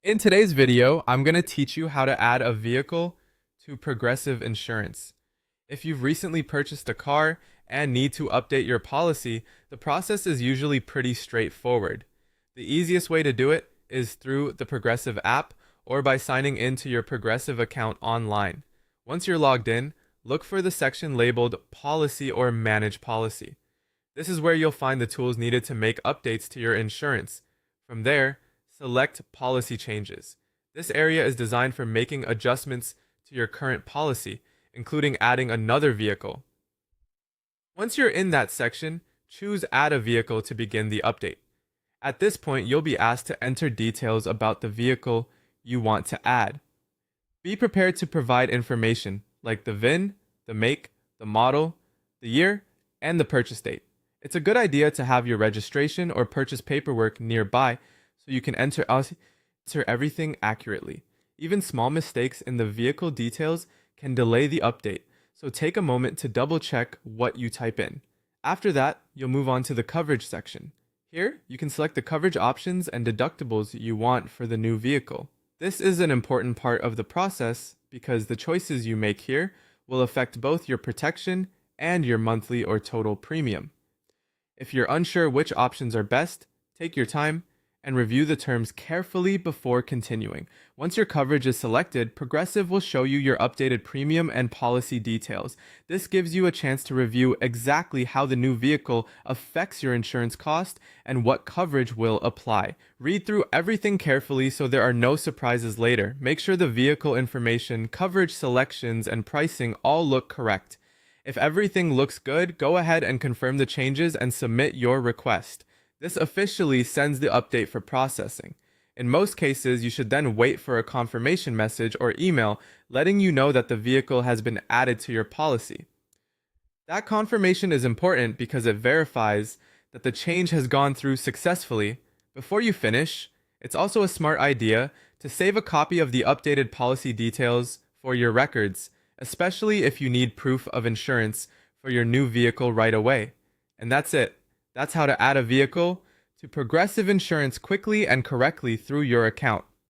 In today's video, I'm going to teach you how to add a vehicle to Progressive Insurance. If you've recently purchased a car and need to update your policy, the process is usually pretty straightforward. The easiest way to do it is through the Progressive app or by signing into your Progressive account online. Once you're logged in, look for the section labeled Policy or Manage Policy. This is where you'll find the tools needed to make updates to your insurance. From there, select Policy Changes. This area is designed for making adjustments to your current policy, including adding another vehicle. Once you're in that section, choose Add a Vehicle to begin the update. At this point, you'll be asked to enter details about the vehicle you want to add. Be prepared to provide information like the VIN, the make, the model, the year, and the purchase date. It's a good idea to have your registration or purchase paperwork nearby so you can enter everything accurately. Even small mistakes in the vehicle details can delay the update, so take a moment to double check what you type in. After that, you'll move on to the coverage section. Here, you can select the coverage options and deductibles you want for the new vehicle. This is an important part of the process because the choices you make here will affect both your protection and your monthly or total premium. If you're unsure which options are best, take your time and review the terms carefully before continuing. Once your coverage is selected, Progressive will show you your updated premium and policy details. This gives you a chance to review exactly how the new vehicle affects your insurance cost and what coverage will apply. Read through everything carefully so there are no surprises later. Make sure the vehicle information, coverage selections, and pricing all look correct. If everything looks good, go ahead and confirm the changes and submit your request. This officially sends the update for processing. In most cases, you should then wait for a confirmation message or email letting you know that the vehicle has been added to your policy. That confirmation is important because it verifies that the change has gone through successfully. Before you finish, it's also a smart idea to save a copy of the updated policy details for your records, especially if you need proof of insurance for your new vehicle right away. And that's it. That's how to add a vehicle to Progressive Insurance quickly and correctly through your account.